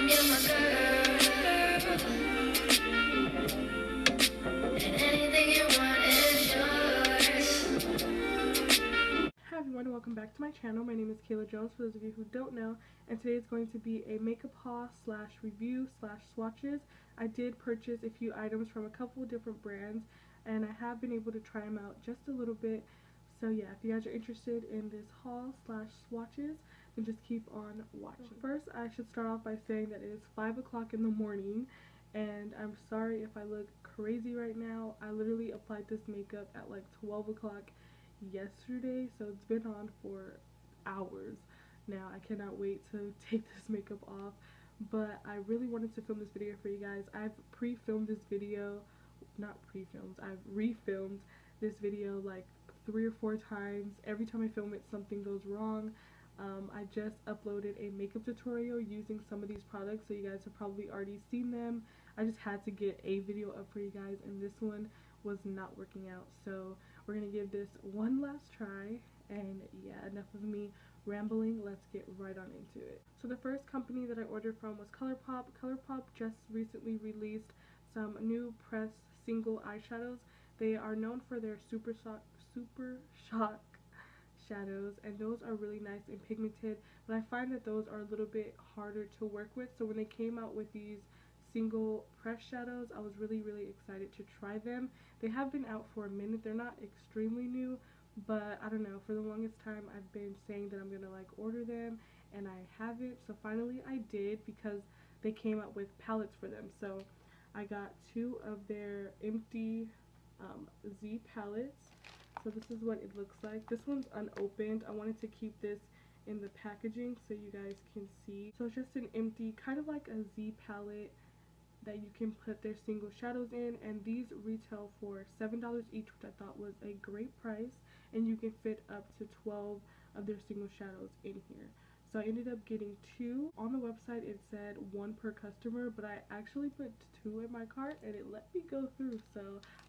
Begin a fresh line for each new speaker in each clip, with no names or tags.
you're my girl. And anything you want is yours.
Hi everyone, welcome back to my channel. My name is Calah Jones, for those of you who don't know, and today is going to be a makeup haul slash review slash swatches. I did purchase a few items from a couple of different brands, and I have been able to try them out just a little bit. So yeah, if you guys are interested in this haul slash swatches, then just keep on watching. First, I should start off by saying that it is 5 o'clock in the morning, and I'm sorry if I look crazy right now. I literally applied this makeup at like 12 o'clock yesterday, so it's been on for hours now. I cannot wait to take this makeup off, but I really wanted to film this video for you guys. I've pre-filmed this video, not pre-filmed, I've refilmed this video like 3 or 4 times. Every time I film it, something goes wrong. I just uploaded a makeup tutorial using some of these products, so you guys have probably already seen them. I just had to get a video up for you guys, and this one was not working out, so we're gonna give this one last try. And yeah, enough of me rambling, let's get right on into it. So the first company that I ordered from was ColourPop. ColourPop just recently released some new pressed single eyeshadows. They are known for their super shock shadows, and those are really nice and pigmented, but I find that those are a little bit harder to work with. So when they came out with these single press shadows, I was really excited to try them. They have been out for a minute. They're not extremely new, but I don't know, for the longest time I've been saying that I'm gonna like order them, and I haven't. So finally I did, because they came out with palettes for them. So I got 2 of their empty Z palettes. So this is what it looks like. This one's unopened. I wanted to keep this in the packaging so you guys can see. So it's just an empty, kind of like a Z palette that you can put their single shadows in, and these retail for $7 each, which I thought was a great price, and you can fit up to 12 of their single shadows in here. So I ended up getting 2. On the website it said 1 per customer, but I actually put 2 in my cart and it let me go through, so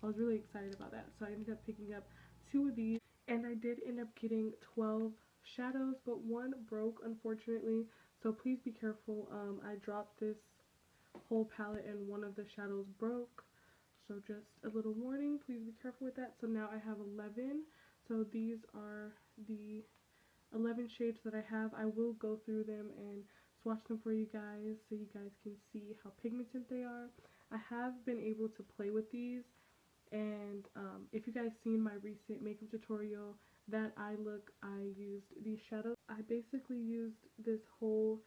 I was really excited about that. So I ended up picking up 2 of these, and I did end up getting 12 shadows, but 1 broke, unfortunately, so please be careful. I dropped this whole palette and 1 of the shadows broke, so just a little warning, please be careful with that. So now I have 11. So these are the 11 shades that I have. I will go through them and swatch them for you guys so you guys can see how pigmented they are. I have been able to play with these, and if you guys seen my recent makeup tutorial, that eye look, I used these shadows. I basically used this whole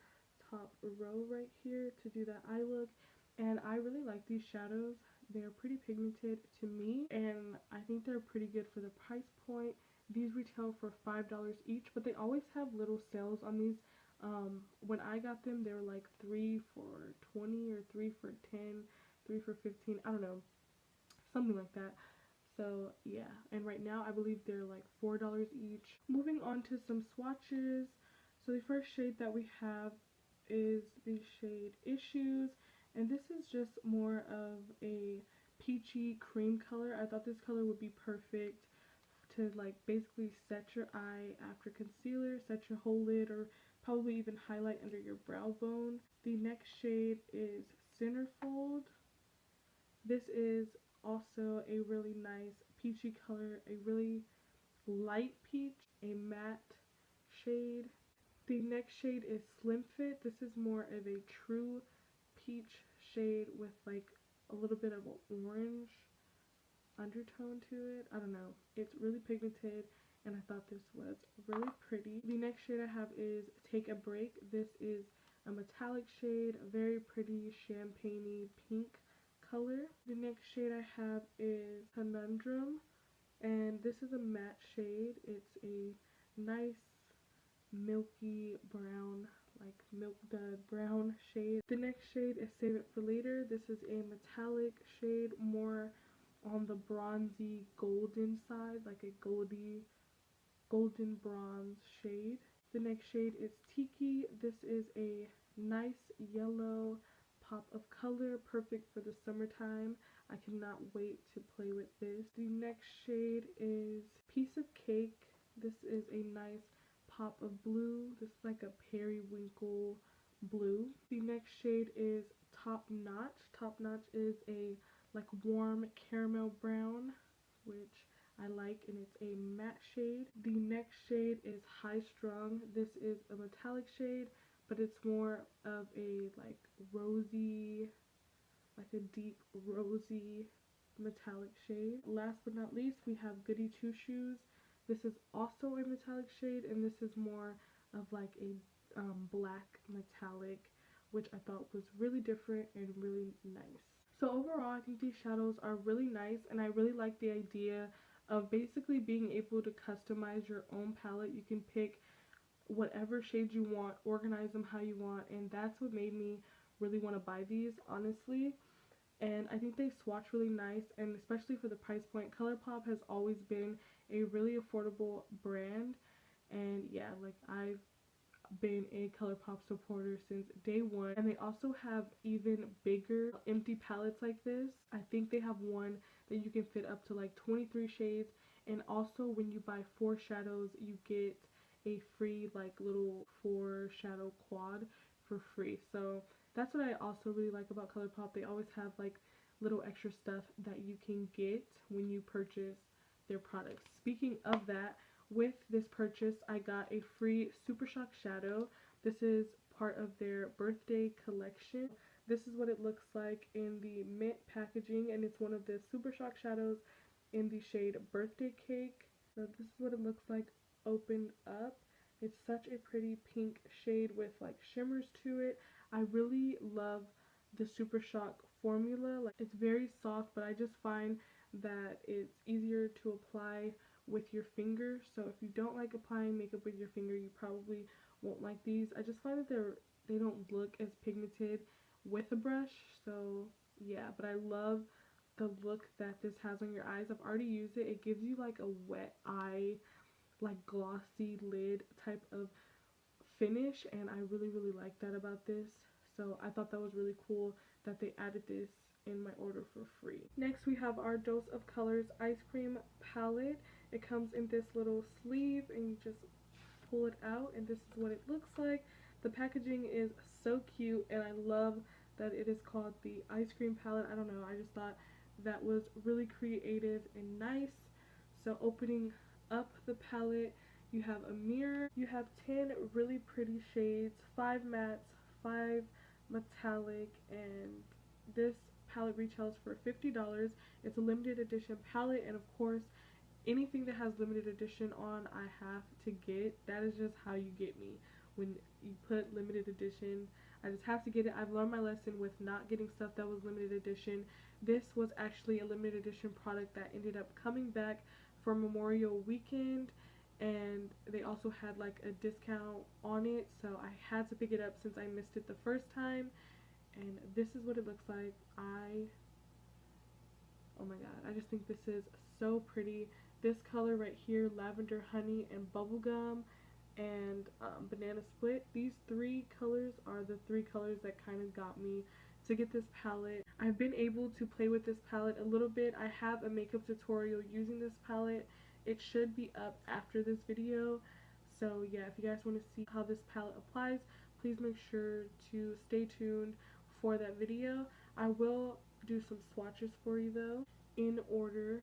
top row right here to do that eye look, and I really like these shadows. They're pretty pigmented to me, and I think they're pretty good for the price point. These retail for $5 each, but they always have little sales on these. When I got them, they were like 3 for 20 or 3 for 10, 3 for 15, I don't know, something like that. So yeah, and right now I believe they're like $4 each. Moving on to some swatches. So the first shade that we have is the shade Issues, and this is just more of a peachy cream color. I thought this color would be perfect to like basically set your eye after concealer, set your whole lid, or probably even highlight under your brow bone. The next shade is Centerfold. This is also a really nice peachy color, a really light peach, a matte shade. The next shade is Slim Fit. This is more of a true peach shade with like a little bit of an orange undertone to it. I don't know. It's really pigmented, and I thought this was really pretty. The next shade I have is Take a Break. This is a metallic shade, a very pretty champagne-y pink color. The next shade I have is Conundrum, and this is a matte shade. It's a nice milky brown, like milk dud brown shade. The next shade is Save It for Later. This is a metallic shade, more on the bronzy golden side, like a golden bronze shade. The next shade is Tiki. This is a nice yellow pop of color, perfect for the summertime. I cannot wait to play with this. The next shade is Piece of Cake. This is a nice pop of blue. This is like a periwinkle blue. The next shade is Top Notch. Top Notch is a like warm caramel brown, which I like, and it's a matte shade. The next shade is High Strung. This is a metallic shade, but it's more of a like rosy, like a deep rosy metallic shade. Last but not least, we have Goody Two Shoes. This is also a metallic shade, and this is more of like a black metallic, which I thought was really different and really nice. So overall, I think these shadows are really nice, and I really like the idea of basically being able to customize your own palette. You can pick whatever shades you want, organize them how you want, and that's what made me really want to buy these, honestly. And I think they swatch really nice, and especially for the price point. ColourPop has always been a really affordable brand, and yeah, like I've been a ColourPop supporter since day one. And they also have even bigger empty palettes like this. I think they have one that you can fit up to like 23 shades, and also when you buy 4 shadows you get a free like little 4 shadow quad for free. So that's what I also really like about ColourPop. They always have like little extra stuff that you can get when you purchase their products. Speaking of that, with this purchase, I got a free Super Shock shadow. This is part of their birthday collection. This is what it looks like in the mint packaging, and it's one of the Super Shock shadows in the shade Birthday Cake. So this is what it looks like opened up. It's such a pretty pink shade with like shimmers to it. I really love the Super Shock formula. Like, it's very soft, but I just find that it's easier to apply with your finger. So if you don't like applying makeup with your finger, you probably won't like these. I just find that they don't look as pigmented with a brush. So yeah, but I love the look that this has on your eyes. I've already used it. It gives you like a wet eye, like glossy lid type of finish, and I really like that about this. So I thought that was really cool that they added this in my order for free. Next we have our Dose of Colors ice cream palette. It comes in this little sleeve, and you just pull it out, and this is what it looks like. The packaging is so cute, and I love that it is called the ice cream palette. I don't know, I just thought that was really creative and nice. So opening up the palette, you have a mirror, you have 10 really pretty shades, 5 mattes, 5 metallic, and this palette retails for $50. It's a limited edition palette, and of course anything that has limited edition on I have to get. That is just how you get me. When you put limited edition, I just have to get it. I've learned my lesson with not getting stuff that was limited edition. This was actually a limited edition product that ended up coming back for Memorial Weekend, and they also had like a discount on it, so I had to pick it up since I missed it the first time. And this is what it looks like. Oh my god, I just think this is so pretty. This color right here, Lavender Honey and Bubblegum and Banana Split, these 3 colors are the 3 colors that kind of got me to get this palette. I've been able to play with this palette a little bit. I have a makeup tutorial using this palette. It should be up after this video. So yeah, if you guys want to see how this palette applies, please make sure to stay tuned for that video. I will do some swatches for you though, in order.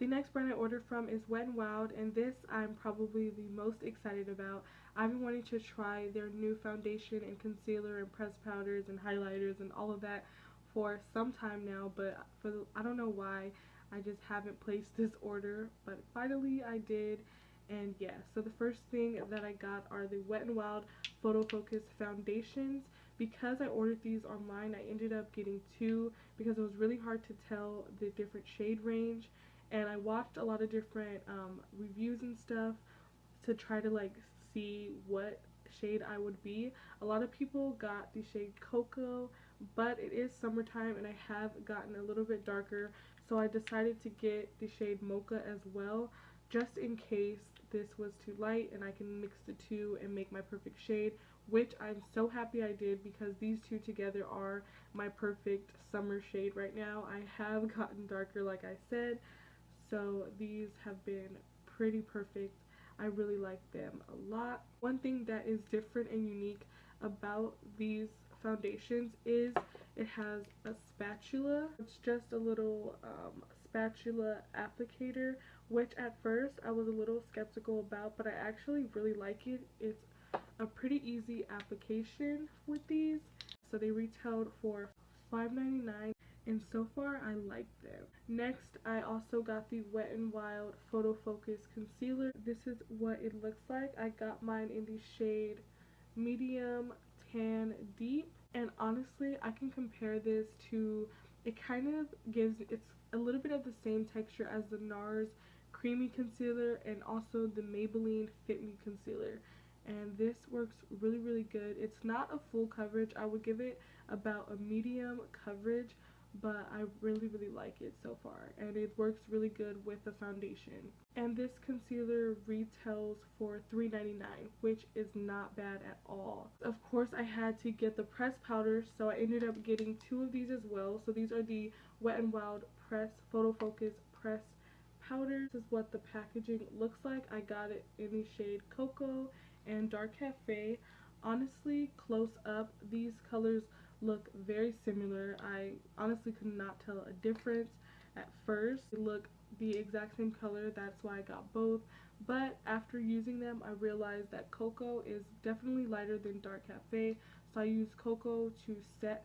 The next brand I ordered from is Wet n Wild, and this I'm probably the most excited about. I've been wanting to try their new foundation and concealer and pressed powders and highlighters and all of that for some time now, but I don't know why I just haven't placed this order, but finally I did. And yeah, so the first thing that I got are the Wet n Wild Photo Focus foundations. Because I ordered these online, I ended up getting 2 because it was really hard to tell the different shade range, and I watched a lot of different reviews and stuff to try to like see what shade I would be. A lot of people got the shade Cocoa, but it is summertime and I have gotten a little bit darker, so I decided to get the shade Mocha as well. just in case this was too light, and I can mix the two and make my perfect shade, which I'm so happy I did, because these two together are my perfect summer shade right now. I have gotten darker, like I said, so these have been pretty perfect. I really like them a lot. One thing that is different and unique about these foundations is it has a spatula. It's just a little spatula applicator, which at first I was a little skeptical about, but I actually really like it. It's a pretty easy application with these. So they retailed for $5.99, and so far I like them. Next, I also got the Wet n Wild Photo Focus Concealer. This is what it looks like. I got mine in the shade Medium Tan Deep, and honestly I can compare this to, it kind of gives, it's a little bit of the same texture as the NARS Creamy Concealer and also the Maybelline Fit Me Concealer, and this works really good. It's not a full coverage. I would give it about a medium coverage, but I really like it so far, and it works really good with the foundation. And this concealer retails for $3.99, which is not bad at all. Of course, I had to get the pressed powder, so I ended up getting two of these as well. So these are the Wet n Wild Press Photo Focus Press Powder. This is what the packaging looks like. I got it in the shade Cocoa and Dark Cafe. Honestly, close up, these colors look very similar. I honestly could not tell a difference at first. They look the exact same color, that's why I got both. But after using them, I realized that Cocoa is definitely lighter than Dark Cafe, so I use Cocoa to set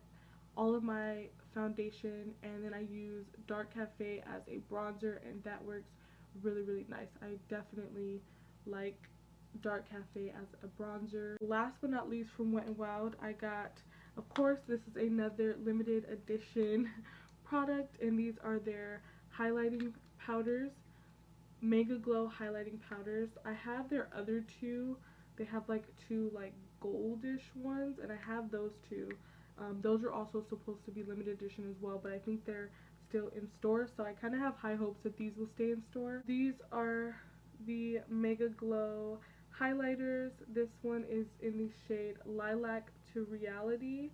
all of my foundation, and then I use Dark Cafe as a bronzer, and that works really nice. I definitely like Dark Cafe as a bronzer. Last but not least, from Wet n Wild, I got, of course, this is another limited edition product, and these are their highlighting powders, Mega Glow highlighting powders. I have their other two. They have like two like goldish ones, and I have those two. Those are also supposed to be limited edition as well, but I think they're still in store, so I kind of have high hopes that these will stay in store. These are the Mega Glow highlighters. This one is in the shade Lilac to Reality.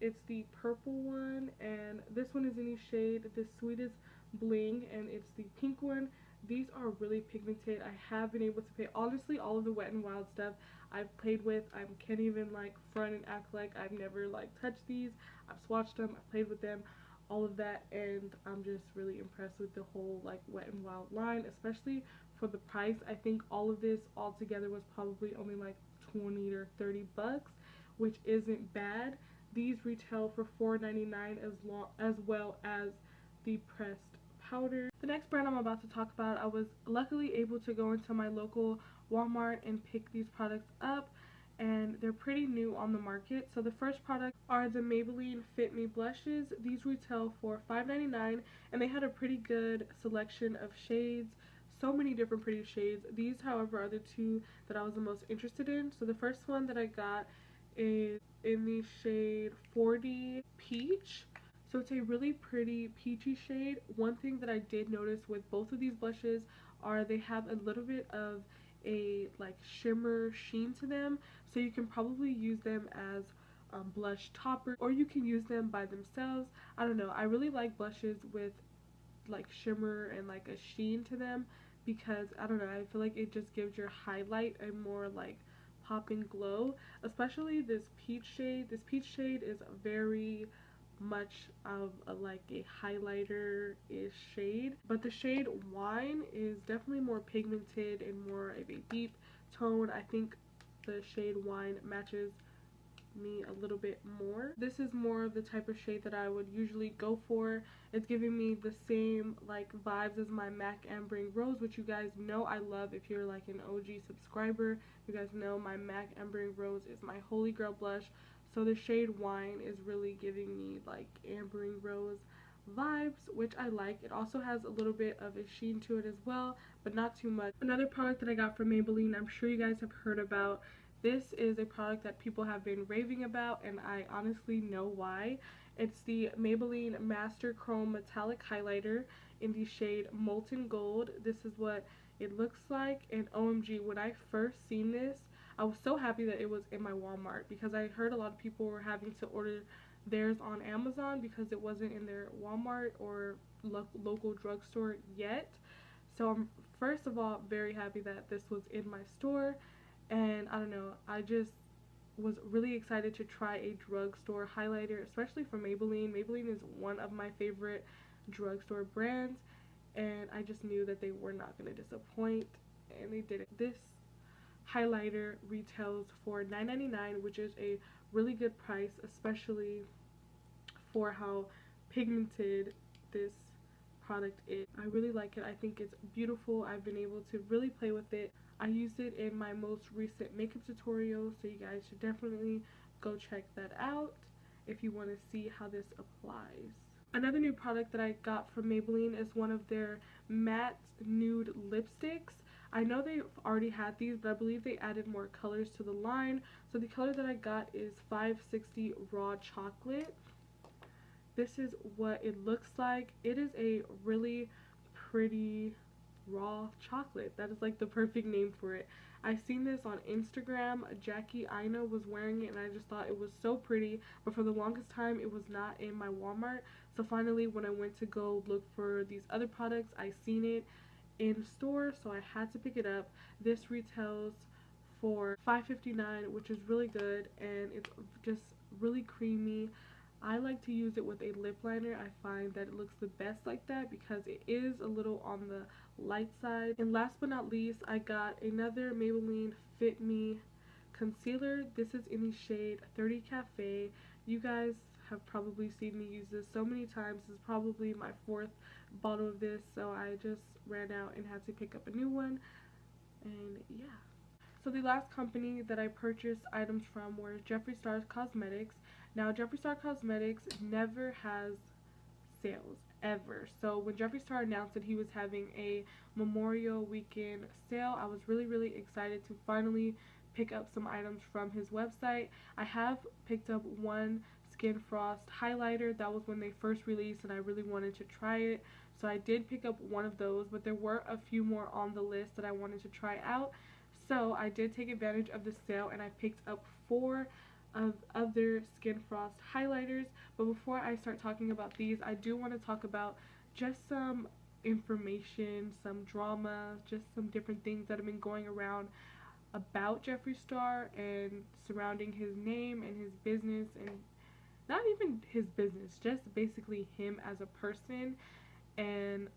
It's the purple one, and this one is in the shade The Sweetest Bling, and it's the pink one. These are really pigmented. I have been able to pay, honestly, all of the Wet n Wild stuff I've played with, I can't even like front and act like I've never like touched these. I've swatched them, I've played with them, all of that, and I'm just really impressed with the whole like Wet n Wild line, especially for the price. I think all of this all together was probably only like 20 or 30 bucks, which isn't bad. These retail for $4.99 as well as the pressed powder. The next brand I'm about to talk about, I was luckily able to go into my local Walmart and pick these products up, and they're pretty new on the market. So the first product are the Maybelline Fit Me blushes. These retail for $5.99, and they had a pretty good selection of shades. So many different pretty shades. These, however, are the two that I was the most interested in. So the first one that I got is in the shade 40 Peach. So it's a really pretty peachy shade. One thing that I did notice with both of these blushes are they have a little bit of a like shimmer sheen to them, so you can probably use them as blush toppers, or you can use them by themselves. I don't know, I really like blushes with like shimmer and like a sheen to them, because I don't know, I feel like it just gives your highlight a more like popping glow, especially this peach shade. This peach shade is very much of a like a highlighter-ish shade, but the shade Wine is definitely more pigmented and more of a deep tone. I think the shade Wine matches me a little bit more. This is more of the type of shade that I would usually go for. It's giving me the same like vibes as my MAC Ambering Rose, which you guys know I love. If you're like an OG subscriber, you guys know my MAC Ambering Rose is my holy grail blush. So the shade Wine is really giving me like Ambering Rose vibes, which I like. It also has a little bit of a sheen to it as well, but not too much. Another product that I got from Maybelline, I'm sure you guys have heard about. This is a product that people have been raving about, and I honestly know why. It's the Maybelline Master Chrome Metallic Highlighter in the shade Molten Gold. This is what it looks like. And OMG, when I first seen this, I was so happy that it was in my Walmart, because I heard a lot of people were having to order theirs on Amazon because it wasn't in their Walmart or local drugstore yet. So I'm first of all very happy that this was in my store. And I don't know, I just was really excited to try a drugstore highlighter, especially from Maybelline. Maybelline is one of my favorite drugstore brands, and I just knew that they were not going to disappoint, and they did it. This highlighter retails for $9.99, which is a really good price, especially for how pigmented this product is. I really like it. I think it's beautiful. I've been able to really play with it. I used it in my most recent makeup tutorial, so you guys should definitely go check that out if you want to see how this applies. Another new product that I got from Maybelline is one of their matte nude lipsticks. I know they've already had these, but I believe they added more colors to the line. So the color that I got is 560 Raw Chocolate. This is what it looks like. It is a really pretty raw chocolate. That is like the perfect name for it. I seen this on Instagram. Jackie Aina was wearing it, and I just thought it was so pretty, but for the longest time it was not in my Walmart. So finally, when I went to go look for these other products, I seen it in store, so I had to pick it up. This retails for $5.59, which is really good, and it's just really creamy. I like to use it with a lip liner. I find that it looks the best like that because it is a little on the light side. And last but not least, I got another Maybelline Fit Me concealer. This is in the shade 30 Cafe. You guys have probably seen me use this so many times. This is probably my fourth bottle of this, so I just ran out and had to pick up a new one. And yeah. So the last company that I purchased items from were Jeffree Star Cosmetics. Now, Jeffree Star Cosmetics never has sales, ever. So when Jeffree Star announced that he was having a Memorial Weekend sale, I was really excited to finally pick up some items from his website. I have picked up one Skin Frost highlighter. That was when they first released, and I really wanted to try it. So I did pick up one of those, but there were a few more on the list that I wanted to try out. So I did take advantage of the sale, and I picked up 4 of other Skin Frost highlighters. But before I start talking about these, I do want to talk about just some information, some drama, just some different things that have been going around about Jeffree Star and surrounding his name and his business, and not even his business, just basically him as a person. And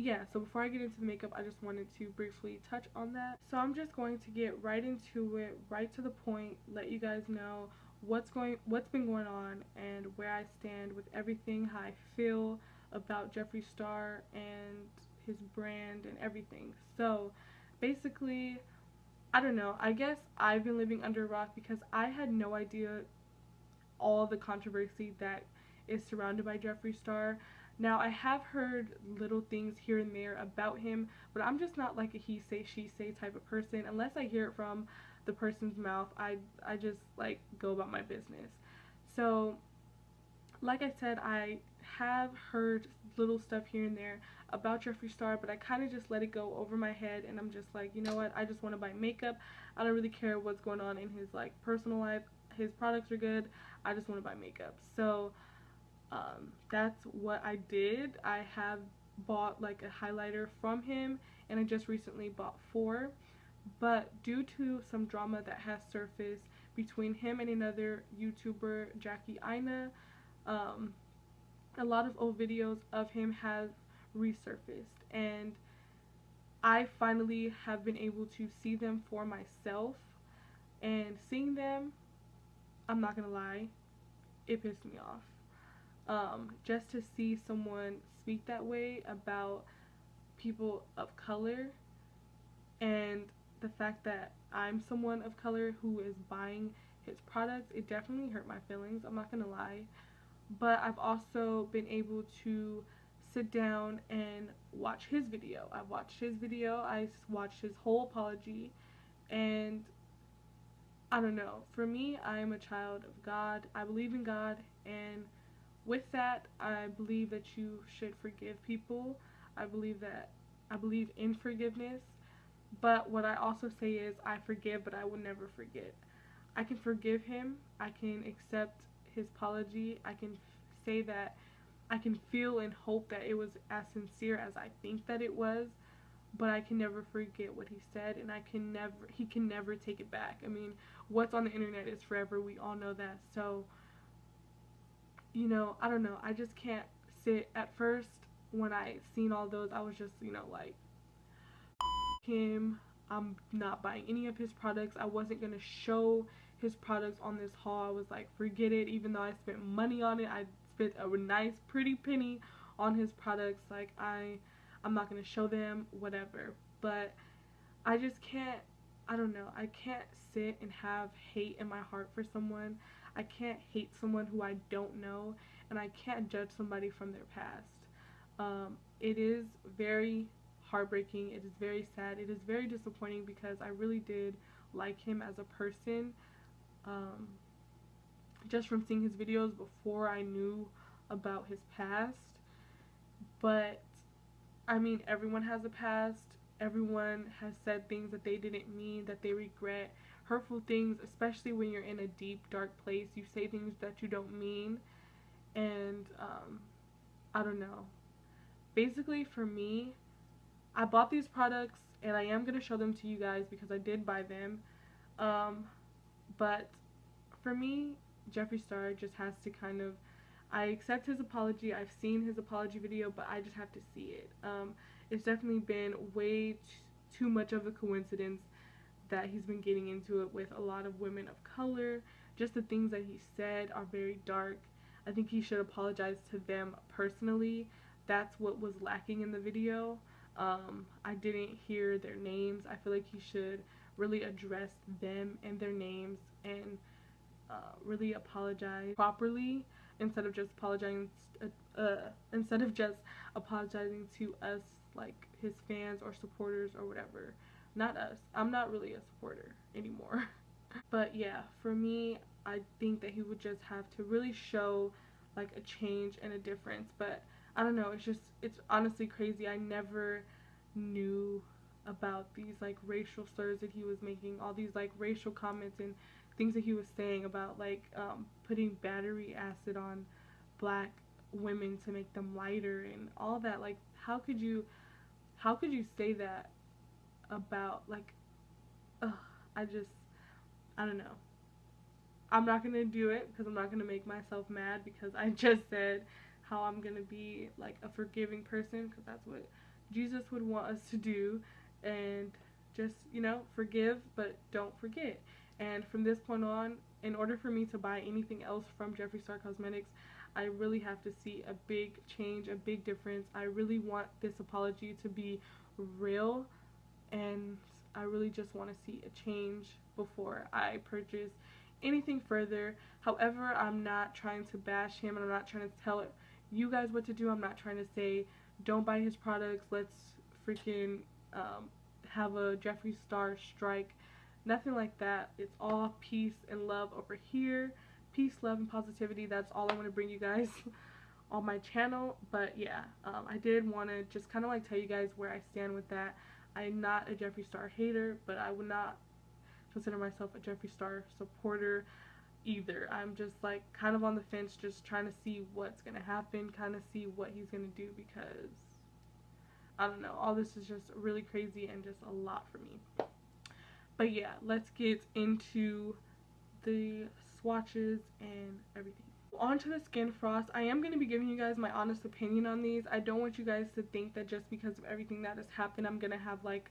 yeah, so before I get into the makeup, I just wanted to briefly touch on that. So I'm just going to get right into it, right to the point, let you guys know what's been going on and where I stand with everything, how I feel about Jeffree Star and his brand and everything. So basically, I don't know, I guess I've been living under a rock because I had no idea all the controversy that is surrounded by Jeffree Star. Now, I have heard little things here and there about him, but I'm just not like a he say, she say type of person. Unless I hear it from the person's mouth, I just like go about my business. So, like I said, I have heard little stuff here and there about Jeffree Star, but I kind of just let it go over my head, and I'm just like, you know what, I just want to buy makeup. I don't really care what's going on in his like personal life. His products are good. I just want to buy makeup. So that's what I did. I have bought like a highlighter from him, and I just recently bought 4, but due to some drama that has surfaced between him and another YouTuber, Jackie Aina, a lot of old videos of him have resurfaced, and I finally have been able to see them for myself. And seeing them, I'm not gonna lie, it pissed me off. Just to see someone speak that way about people of color, and the fact that I'm someone of color who is buying his products, it definitely hurt my feelings, I'm not gonna lie. But I've also been able to sit down and watch his video. I watched his video, I watched his whole apology, and I don't know. For me, I am a child of God. I believe in God, and with that, I believe that you should forgive people. I believe that I believe in forgiveness. But what I also say is I forgive, but I will never forget. I can forgive him. I can accept his apology. I can say that I can feel and hope that it was as sincere as I think that it was, but I can never forget what he said, and he can never take it back. I mean, what's on the internet is forever. We all know that. So, I don't know. I just can't sit. At first, when I seen all those, I was just, like, him. I'm not buying any of his products. I wasn't going to show his products on this haul. I was like, forget it. Even though I spent money on it, I spent a nice pretty penny on his products. Like, I'm not going to show them, whatever. But I just can't, I don't know. I can't sit and have hate in my heart for someone. I can't hate someone who I don't know, and I can't judge somebody from their past. It is very heartbreaking. It is very sad. It is very disappointing because I really did like him as a person. Um, just from seeing his videos before I knew about his past. But I mean, everyone has a past. Everyone has said things that they didn't mean, that they regret. Hurtful things, especially when you're in a deep, dark place. You say things that you don't mean. And I don't know. Basically, for me, I bought these products and I am going to show them to you guys because I did buy them. Um, but for me, Jeffree Star just has to kind of, I accept his apology. I've seen his apology video, but I just have to see it. It's definitely been way too much of a coincidence that he's been getting into it with a lot of women of color. Just the things that he said are very dark. I think he should apologize to them personally. That's what was lacking in the video. I didn't hear their names. I feel like he should really address them and their names and really apologize properly instead of just apologizing to us, like his fans or supporters or whatever. Not us. I'm not really a supporter anymore. But yeah, for me, I think that he would just have to really show like a change and a difference. But I don't know, it's honestly crazy. I never knew about these like racial slurs that he was making, all these like racial comments and things that he was saying about like putting battery acid on black women to make them lighter and all that. Like, how could you say that about like, ugh, I just, I don't know. I'm not gonna do it because I'm not gonna make myself mad because I just said how I'm gonna be like a forgiving person because that's what Jesus would want us to do, and just, forgive but don't forget. And from this point on, in order for me to buy anything else from Jeffree Star Cosmetics, I really have to see a big change, a big difference. I really want this apology to be real, and I really just want to see a change before I purchase anything further. However, I'm not trying to bash him and I'm not trying to tell you guys what to do. I'm not trying to say don't buy his products, let's freaking have a Jeffree Star strike. Nothing like that. It's all peace and love over here. Peace, love, and positivity. That's all I want to bring you guys on my channel. But yeah, I did want to just kind of like tell you guys where I stand with that. I'm not a Jeffree Star hater, but I would not consider myself a Jeffree Star supporter either. I'm just like kind of on the fence, just trying to see what's gonna happen, kind of see what he's gonna do, because I don't know, all this is just really crazy and just a lot for me. But yeah, let's get into the swatches and everything. On to the skin frost. I am going to be giving you guys my honest opinion on these. I don't want you guys to think that just because of everything that has happened I'm going to have like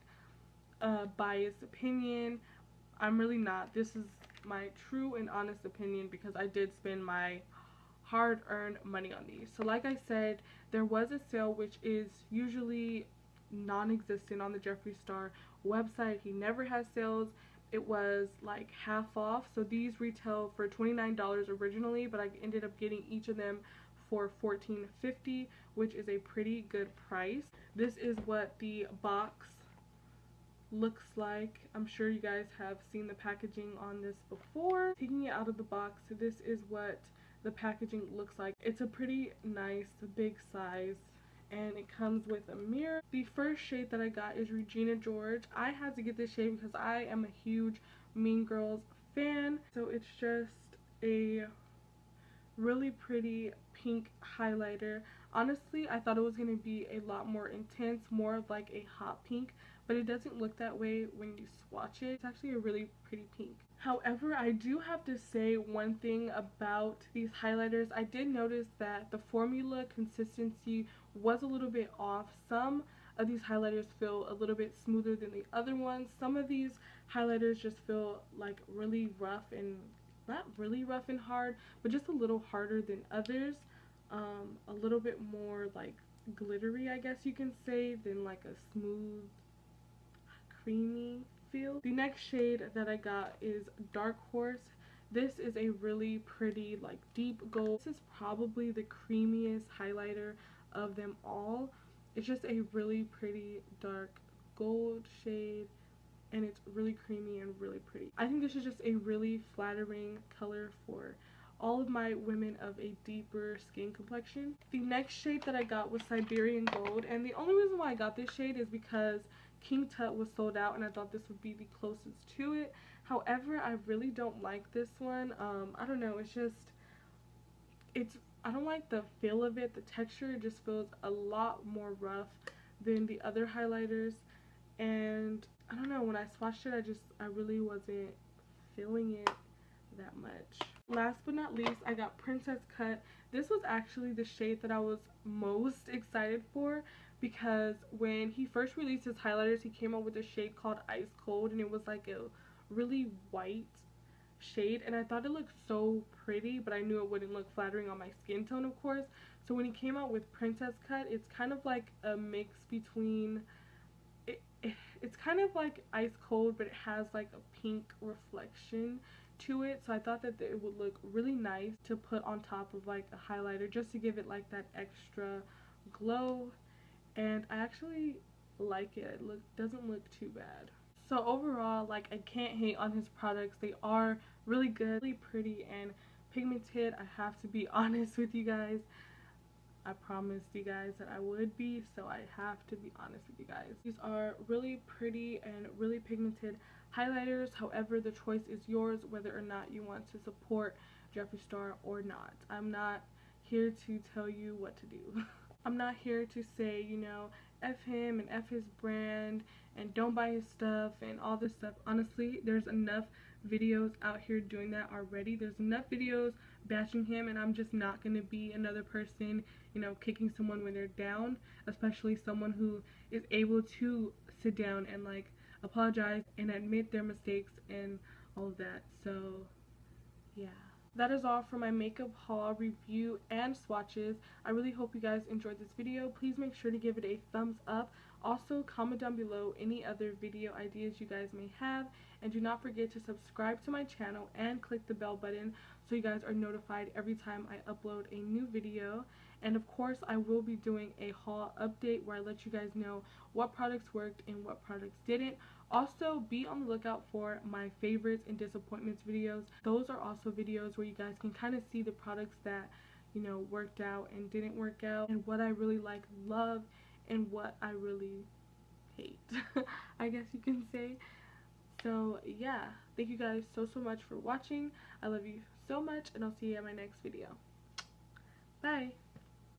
a biased opinion. I'm really not. This is my true and honest opinion because I did spend my hard-earned money on these. So like I said, there was a sale which is usually non-existent on the Jeffree Star website. He never has sales. It was like half off, so these retail for $29 originally, but I ended up getting each of them for $14.50, which is a pretty good price. This is what the box looks like. I'm sure you guys have seen the packaging on this before. Taking it out of the box, this is what the packaging looks like. It's a pretty nice big size. and it comes with a mirror. The first shade that I got is Regina George. I had to get this shade because I am a huge Mean Girls fan. So it's just a really pretty pink highlighter. Honestly, I thought it was going to be a lot more intense, more of like a hot pink, but it doesn't look that way when you swatch it. It's actually a really pretty pink. However, I do have to say one thing about these highlighters. I did notice that the formula consistency was a little bit off. Some of these highlighters feel a little bit smoother than the other ones. Some of these highlighters just feel like really rough, and not really rough and hard, but just a little harder than others. A little bit more like glittery, I guess you can say, than like a smooth creamy feel. The next shade that I got is Dark Horse. This is a really pretty like deep gold. This is probably the creamiest highlighter of them all. It's just a really pretty dark gold shade, and it's really creamy and really pretty. I think this is just a really flattering color for all of my women of a deeper skin complexion. The next shade that I got was Siberian Gold, and the only reason why I got this shade is because King Tut was sold out and I thought this would be the closest to it. However, I really don't like this one. I don't know, I don't like the feel of it. The texture just feels a lot more rough than the other highlighters, and I don't know, when I swatched it, I really wasn't feeling it that much. Last but not least, I got Princess Cut. This was actually the shade that I was most excited for, because when he first released his highlighters, he came out with a shade called Ice Cold, and it was like a really white shade, and I thought it looked so pretty, but I knew it wouldn't look flattering on my skin tone, of course. So when he came out with Princess Cut, it's kind of like a mix between it's kind of like Ice Cold, but it has like a pink reflection to it. So I thought that it would look really nice to put on top of like a highlighter, just to give it like that extra glow. And I actually like it. Doesn't look too bad. So overall, like, I can't hate on his products. They are really good, really pretty and pigmented. I have to be honest with you guys. I promised you guys that I would be, so I have to be honest with you guys. These are really pretty and really pigmented highlighters. However, the choice is yours whether or not you want to support Jeffree Star or not. I'm not here to tell you what to do. I'm not here to say, you know, F him and F his brand and don't buy his stuff and all this stuff. Honestly, there's enough videos out here doing that already. There's enough videos bashing him, and I'm just not going to be another person, you know, kicking someone when they're down, especially someone who is able to sit down and like apologize and admit their mistakes and all of that. So yeah, that is all for my makeup haul, review, and swatches. I really hope you guys enjoyed this video. Please make sure to give it a thumbs up. Also, comment down below any other video ideas you guys may have, and do not forget to subscribe to my channel and click the bell button so you guys are notified every time I upload a new video. And of course, I will be doing a haul update where I let you guys know what products worked and what products didn't. Also, be on the lookout for my favorites and disappointments videos. Those are also videos where you guys can kind of see the products that, you know, worked out and didn't work out, and what I really like, love, and what I really hate, I guess you can say. So yeah, thank you guys so much for watching. I love you so much, and I'll see you in my next video. Bye.